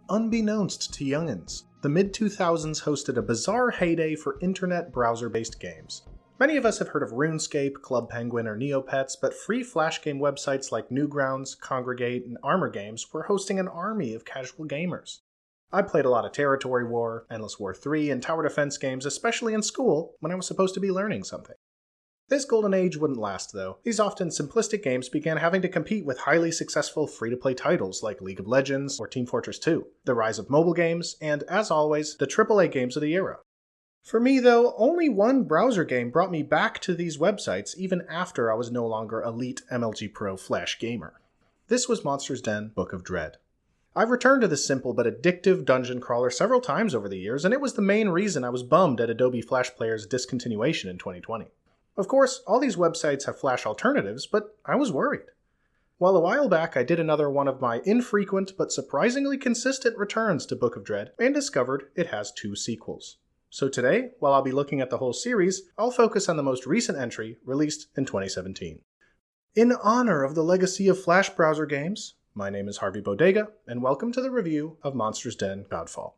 Unbeknownst to youngins, the mid-2000s hosted a bizarre heyday for internet browser-based games. Many of us have heard of RuneScape, Club Penguin, or Neopets, but free flash game websites like Newgrounds, Congregate, and Armor Games were hosting an army of casual gamers. I played a lot of Territory War, Endless War 3, and tower defense games, especially in school, when I was supposed to be learning something. This golden age wouldn't last, though. These often simplistic games began having to compete with highly successful free-to-play titles like League of Legends or Team Fortress 2, the rise of mobile games, and, as always, the AAA games of the era. For me, though, only one browser game brought me back to these websites even after I was no longer elite MLG Pro Flash gamer. This was Monster's Den: Book of Dread. I've returned to this simple but addictive dungeon crawler several times over the years, and it was the main reason I was bummed at Adobe Flash Player's discontinuation in 2020. Of course, all these websites have Flash alternatives, but I was worried. While a while back I did another one of my infrequent but surprisingly consistent returns to Book of Dread, and discovered it has 2 sequels. So today, while I'll be looking at the whole series, I'll focus on the most recent entry, released in 2017. In honor of the legacy of Flash browser games, my name is Harvey Bodega, and welcome to the review of Monster's Den: Godfall.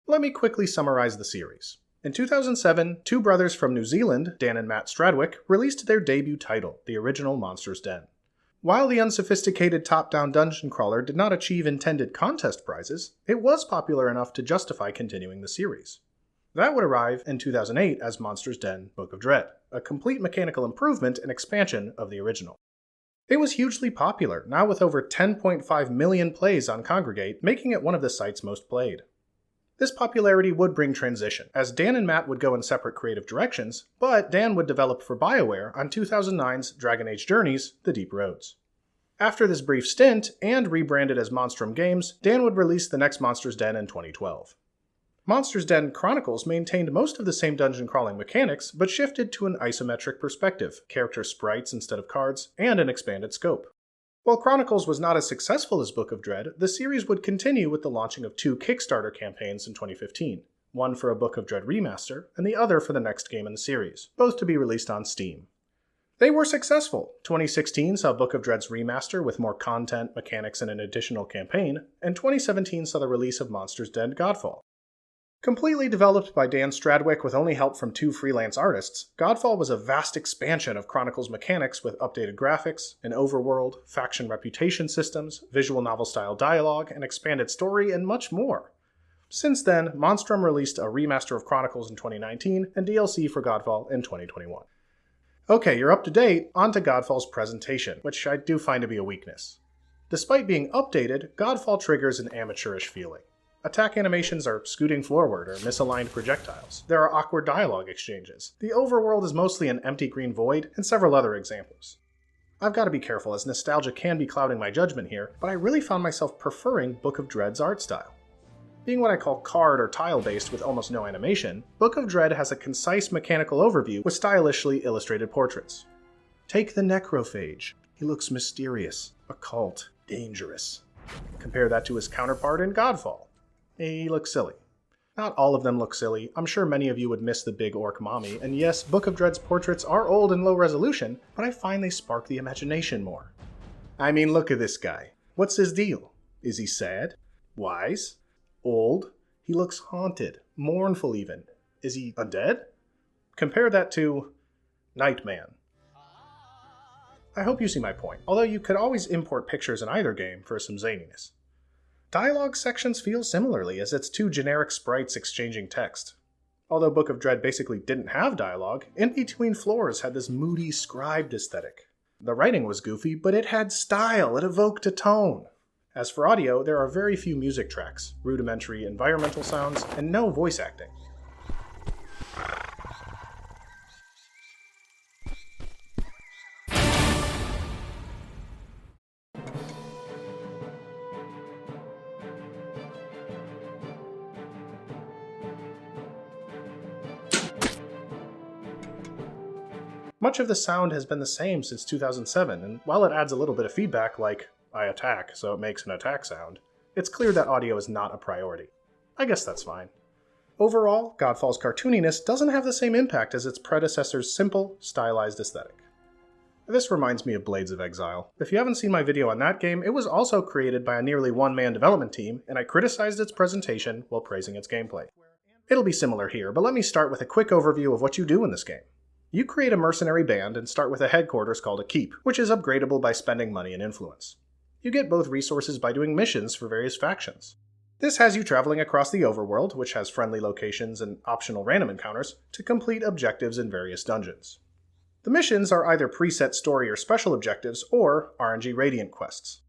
Let me quickly summarize the series. In 2007, two brothers from New Zealand, Dan and Matt Stradwick, released their debut title, the original Monster's Den. While the unsophisticated top-down dungeon crawler did not achieve intended contest prizes, it was popular enough to justify continuing the series. That would arrive in 2008 as Monster's Den: Book of Dread, a complete mechanical improvement and expansion of the original. It was hugely popular, now with over 10.5 million plays on Congregate, making it one of the site's most played. This popularity would bring transition, as Dan and Matt would go in separate creative directions, but Dan would develop for BioWare on 2009's Dragon Age Journeys: The Deep Roads. After this brief stint, and rebranded as Monstrum Games, Dan would release the next Monster's Den in 2012. Monster's Den Chronicles maintained most of the same dungeon crawling mechanics, but shifted to an isometric perspective, character sprites instead of cards, and an expanded scope. While Chronicles was not as successful as Book of Dread, the series would continue with the launching of 2 Kickstarter campaigns in 2015, one for a Book of Dread remaster, and the other for the next game in the series, both to be released on Steam. They were successful. 2016 saw Book of Dread's remaster with more content, mechanics, and an additional campaign, and 2017 saw the release of Monster's Den: Godfall. Completely developed by Dan Stradwick with only help from 2 freelance artists, Godfall was a vast expansion of Chronicles' mechanics with updated graphics, an overworld, faction reputation systems, visual novel-style dialogue, an expanded story, and much more. Since then, Monstrum released a remaster of Chronicles in 2019 and DLC for Godfall in 2021. Okay, you're up to date, on to Godfall's presentation, which I do find to be a weakness. Despite being updated, Godfall triggers an amateurish feeling. Attack animations are scooting forward or misaligned projectiles. There are awkward dialogue exchanges. The overworld is mostly an empty green void, and several other examples. I've got to be careful as nostalgia can be clouding my judgment here, but I really found myself preferring Book of Dread's art style. Being what I call card or tile-based with almost no animation, Book of Dread has a concise mechanical overview with stylishly illustrated portraits. Take the Necrophage. He looks mysterious, occult, dangerous. Compare that to his counterpart in Godfall. He looks silly. Not all of them look silly. I'm sure many of you would miss the big orc mommy, and yes, Book of Dread's portraits are old and low resolution, but I find they spark the imagination more. I mean, look at this guy. What's his deal? Is he sad? Wise? Old? He looks haunted, mournful even. Is he undead? Compare that to Nightman. I hope you see my point, although you could always import pictures in either game for some zaniness. Dialogue sections feel similarly, as it's 2 generic sprites exchanging text. Although Book of Dread basically didn't have dialogue, In Between Floors had this moody, scribed aesthetic. The writing was goofy, but it had style, it evoked a tone. As for audio, there are very few music tracks, rudimentary environmental sounds, and no voice acting. Much of the sound has been the same since 2007, and while it adds a little bit of feedback like, I attack, so it makes an attack sound, it's clear that audio is not a priority. I guess that's fine. Overall, Godfall's cartooniness doesn't have the same impact as its predecessor's simple, stylized aesthetic. This reminds me of Blades of Exile. If you haven't seen my video on that game, it was also created by a nearly one-man development team, and I criticized its presentation while praising its gameplay. It'll be similar here, but let me start with a quick overview of what you do in this game. You create a mercenary band and start with a headquarters called a keep, which is upgradable by spending money and influence. You get both resources by doing missions for various factions. This has you traveling across the overworld, which has friendly locations and optional random encounters, to complete objectives in various dungeons. The missions are either preset story or special objectives, or RNG Radiant quests.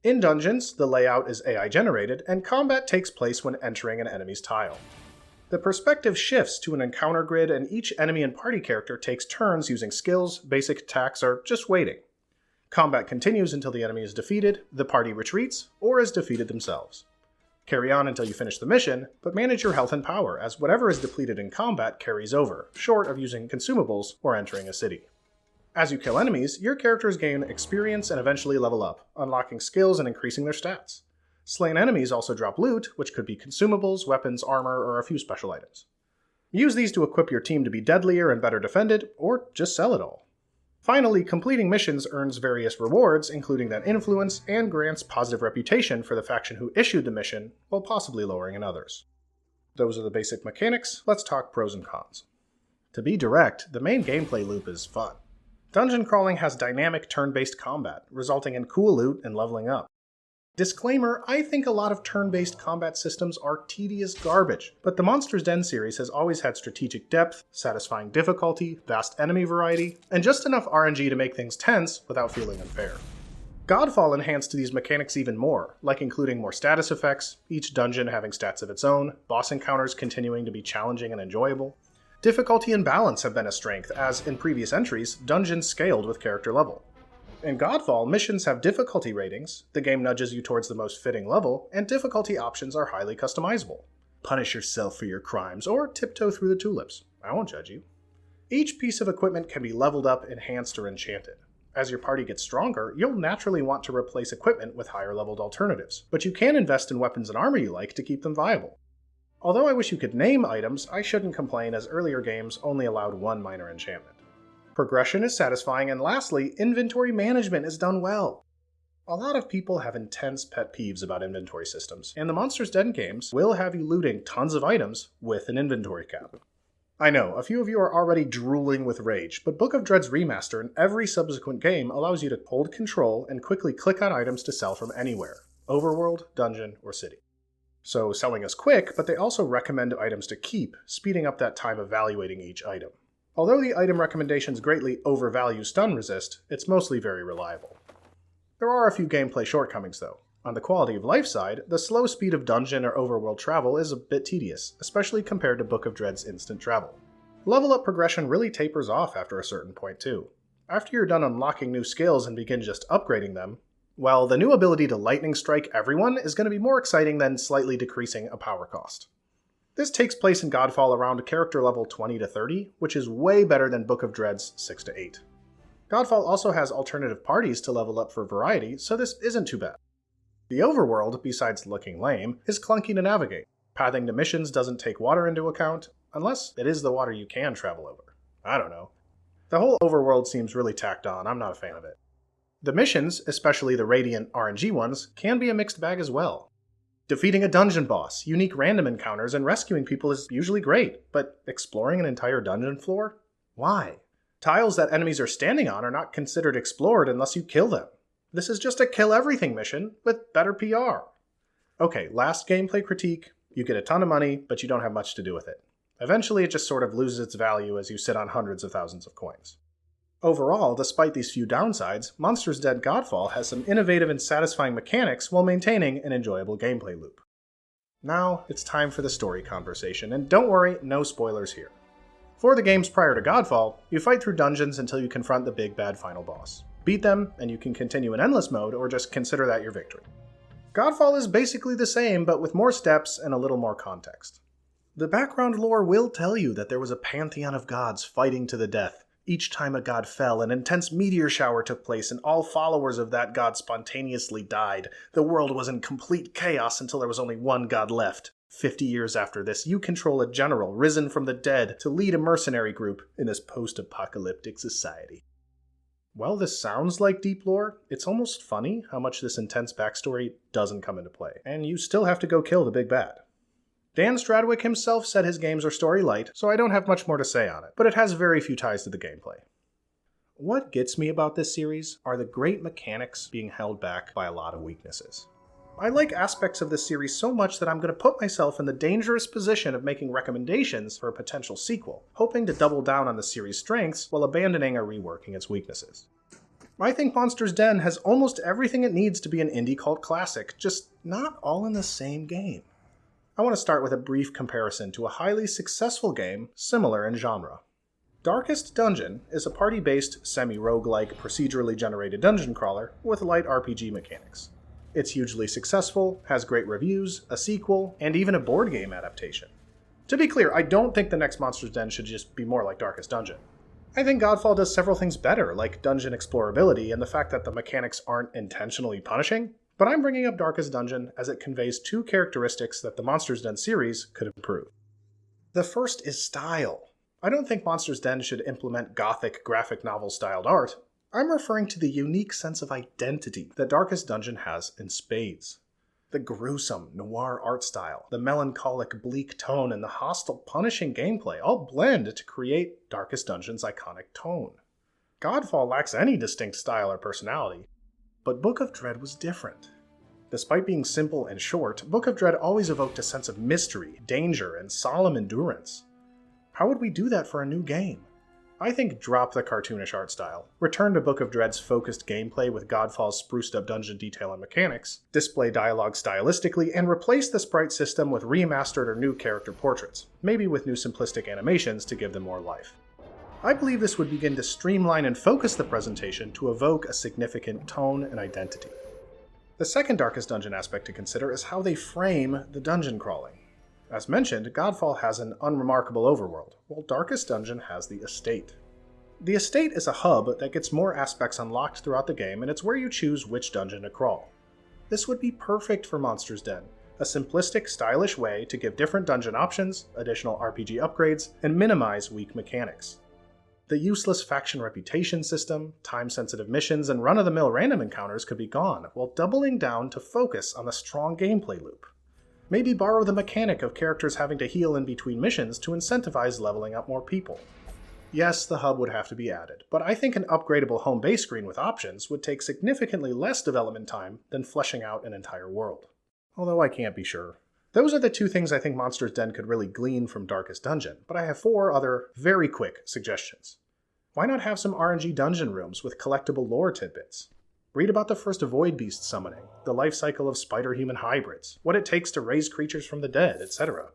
In dungeons, the layout is AI generated, and combat takes place when entering an enemy's tile. The perspective shifts to an encounter grid, and each enemy and party character takes turns using skills, basic attacks, or just waiting. Combat continues until the enemy is defeated, the party retreats, or is defeated themselves. Carry on until you finish the mission, but manage your health and power, as whatever is depleted in combat carries over, short of using consumables or entering a city. As you kill enemies, your characters gain experience and eventually level up, unlocking skills and increasing their stats. Slain enemies also drop loot, which could be consumables, weapons, armor, or a few special items. Use these to equip your team to be deadlier and better defended, or just sell it all. Finally, completing missions earns various rewards, including that influence, and grants positive reputation for the faction who issued the mission, while possibly lowering in others. Those are the basic mechanics. Let's talk pros and cons. To be direct, the main gameplay loop is fun. Dungeon crawling has dynamic turn-based combat, resulting in cool loot and leveling up. Disclaimer, I think a lot of turn-based combat systems are tedious garbage, but the Monster's Den series has always had strategic depth, satisfying difficulty, vast enemy variety, and just enough RNG to make things tense without feeling unfair. Godfall enhanced these mechanics even more, like including more status effects, each dungeon having stats of its own, boss encounters continuing to be challenging and enjoyable. Difficulty and balance have been a strength, as in previous entries, dungeons scaled with character level. In Godfall, missions have difficulty ratings, the game nudges you towards the most fitting level, and difficulty options are highly customizable. Punish yourself for your crimes, or tiptoe through the tulips. I won't judge you. Each piece of equipment can be leveled up, enhanced, or enchanted. As your party gets stronger, you'll naturally want to replace equipment with higher-leveled alternatives, but you can invest in weapons and armor you like to keep them viable. Although I wish you could name items, I shouldn't complain, as earlier games only allowed one minor enchantment. Progression is satisfying, and lastly, inventory management is done well. A lot of people have intense pet peeves about inventory systems, and the Monster's Den games will have you looting tons of items with an inventory cap. I know, a few of you are already drooling with rage, but Book of Dread's remaster in every subsequent game allows you to hold control and quickly click on items to sell from anywhere, overworld, dungeon, or city. So selling is quick, but they also recommend items to keep, speeding up that time evaluating each item. Although the item recommendations greatly overvalue stun resist, it's mostly very reliable. There are a few gameplay shortcomings though. On the quality of life side, the slow speed of dungeon or overworld travel is a bit tedious, especially compared to Book of Dread's instant travel. Level up progression really tapers off after a certain point too. After you're done unlocking new skills and begin just upgrading them, well, the new ability to lightning strike everyone is going to be more exciting than slightly decreasing a power cost. This takes place in Godfall around character level 20 to 30, which is way better than Book of Dread's 6 to 8. Godfall also has alternative parties to level up for variety, so this isn't too bad. The overworld, besides looking lame, is clunky to navigate. Pathing to missions doesn't take water into account, unless it is the water you can travel over. I don't know. The whole overworld seems really tacked on, I'm not a fan of it. The missions, especially the Radiant RNG ones, can be a mixed bag as well. Defeating a dungeon boss, unique random encounters, and rescuing people is usually great, but exploring an entire dungeon floor? Why? Tiles that enemies are standing on are not considered explored unless you kill them. This is just a kill everything mission with better PR. Okay, last gameplay critique, you get a ton of money, but you don't have much to do with it. Eventually it just sort of loses its value as you sit on hundreds of thousands of coins. Overall, despite these few downsides, Monster's Den Godfall has some innovative and satisfying mechanics while maintaining an enjoyable gameplay loop. Now, it's time for the story conversation, and don't worry, no spoilers here. For the games prior to Godfall, you fight through dungeons until you confront the big bad final boss. Beat them, and you can continue in endless mode, or just consider that your victory. Godfall is basically the same, but with more steps and a little more context. The background lore will tell you that there was a pantheon of gods fighting to the death. Each time a god fell, an intense meteor shower took place, and all followers of that god spontaneously died. The world was in complete chaos until there was only one god left. 50 years after this, you control a general risen from the dead to lead a mercenary group in this post-apocalyptic society. While this sounds like deep lore, it's almost funny how much this intense backstory doesn't come into play, and you still have to go kill the big bad. Dan Stradwick himself said his games are story light, so I don't have much more to say on it, but it has very few ties to the gameplay. What gets me about this series are the great mechanics being held back by a lot of weaknesses. I like aspects of this series so much that I'm going to put myself in the dangerous position of making recommendations for a potential sequel, hoping to double down on the series' strengths while abandoning or reworking its weaknesses. I think Monster's Den has almost everything it needs to be an indie cult classic, just not all in the same game. I want to start with a brief comparison to a highly successful game similar in genre. Darkest Dungeon is a party-based, semi-roguelike, procedurally generated dungeon crawler with light RPG mechanics. It's hugely successful, has great reviews, a sequel, and even a board game adaptation. To be clear, I don't think the next Monster's Den should just be more like Darkest Dungeon. I think Godfall does several things better, like dungeon explorability and the fact that the mechanics aren't intentionally punishing, but I'm bringing up Darkest Dungeon as it conveys two characteristics that the Monster's Den series could improve. The first is style. I don't think Monster's Den should implement gothic graphic novel-styled art. I'm referring to the unique sense of identity that Darkest Dungeon has in spades. The gruesome, noir art style, the melancholic, bleak tone, and the hostile, punishing gameplay all blend to create Darkest Dungeon's iconic tone. Godfall lacks any distinct style or personality, but Book of Dread was different. Despite being simple and short, Book of Dread always evoked a sense of mystery, danger, and solemn endurance. How would we do that for a new game? I think drop the cartoonish art style, return to Book of Dread's focused gameplay with Godfall's spruced up dungeon detail and mechanics, display dialogue stylistically, and replace the sprite system with remastered or new character portraits, maybe with new simplistic animations to give them more life. I believe this would begin to streamline and focus the presentation to evoke a significant tone and identity. The second Darkest Dungeon aspect to consider is how they frame the dungeon crawling. As mentioned, Godfall has an unremarkable overworld, while Darkest Dungeon has the Estate. The Estate is a hub that gets more aspects unlocked throughout the game, and it's where you choose which dungeon to crawl. This would be perfect for Monster's Den, a simplistic, stylish way to give different dungeon options, additional RPG upgrades, and minimize weak mechanics. The useless faction reputation system, time-sensitive missions, and run-of-the-mill random encounters could be gone, while doubling down to focus on the strong gameplay loop. Maybe borrow the mechanic of characters having to heal in between missions to incentivize leveling up more people. Yes, the hub would have to be added, but I think an upgradable home base screen with options would take significantly less development time than fleshing out an entire world. Although I can't be sure. Those are the two things I think Monster's Den could really glean from Darkest Dungeon, but I have 4 other very quick suggestions. Why not have some RNG dungeon rooms with collectible lore tidbits? Read about the first Void Beast summoning, the life cycle of spider-human hybrids, what it takes to raise creatures from the dead, etc.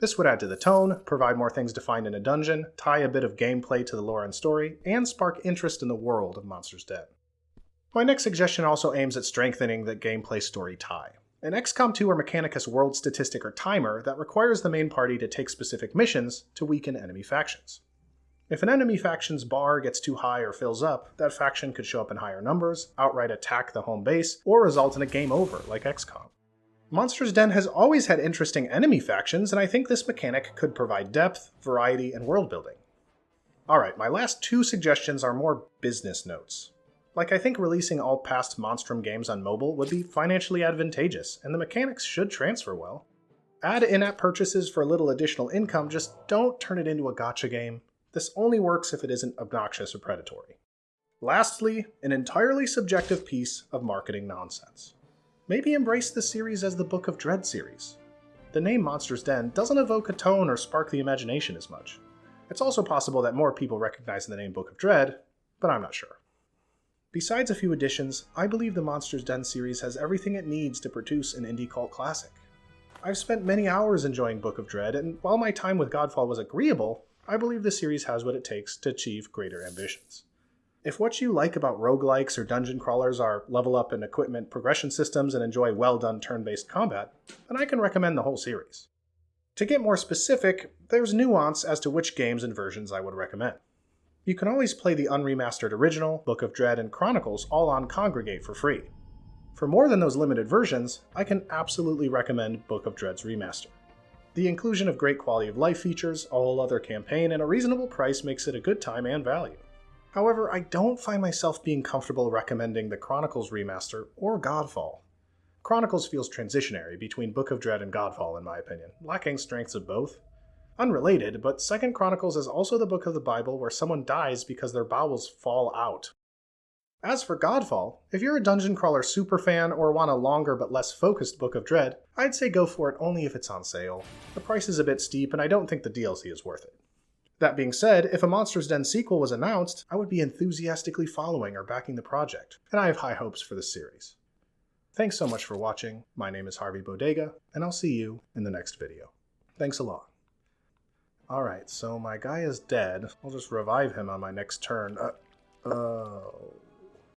This would add to the tone, provide more things to find in a dungeon, tie a bit of gameplay to the lore and story, and spark interest in the world of Monster's Den. My next suggestion also aims at strengthening the gameplay story tie. An XCOM 2 or Mechanicus world statistic or timer that requires the main party to take specific missions to weaken enemy factions. If an enemy faction's bar gets too high or fills up, that faction could show up in higher numbers, outright attack the home base, or result in a game over like XCOM. Monster's Den has always had interesting enemy factions, and I think this mechanic could provide depth, variety, and world building. Alright, my last 2 suggestions are more business notes. I think releasing all past Monstrum games on mobile would be financially advantageous, and the mechanics should transfer well. Add in-app purchases for a little additional income, just don't turn it into a gacha game. This only works if it isn't obnoxious or predatory. Lastly, an entirely subjective piece of marketing nonsense. Maybe embrace the series as the Book of Dread series. The name Monster's Den doesn't evoke a tone or spark the imagination as much. It's also possible that more people recognize the name Book of Dread, but I'm not sure. Besides a few additions, I believe the Monster's Den series has everything it needs to produce an indie cult classic. I've spent many hours enjoying Book of Dread, and while my time with Godfall was agreeable, I believe the series has what it takes to achieve greater ambitions. If what you like about roguelikes or dungeon crawlers are level up in equipment progression systems and enjoy well-done turn-based combat, then I can recommend the whole series. To get more specific, there's nuance as to which games and versions I would recommend. You can always play the unremastered original, Book of Dread, and Chronicles all on Congregate for free. For more than those limited versions, I can absolutely recommend Book of Dread's remaster. The inclusion of great quality of life features, a whole other campaign, and a reasonable price makes it a good time and value. However, I don't find myself being comfortable recommending the Chronicles remaster or Godfall. Chronicles feels transitionary between Book of Dread and Godfall in my opinion, lacking strengths of both. Unrelated, but 2nd Chronicles is also the book of the Bible where someone dies because their bowels fall out. As for Godfall, if you're a dungeon crawler superfan or want a longer but less focused Book of Dread, I'd say go for it only if it's on sale. The price is a bit steep and I don't think the DLC is worth it. That being said, if a Monster's Den sequel was announced, I would be enthusiastically following or backing the project, and I have high hopes for this series. Thanks so much for watching, my name is Harvey Bodega, and I'll see you in the next video. Thanks a lot. Alright, so my guy is dead. I'll just revive him on my next turn. Oh.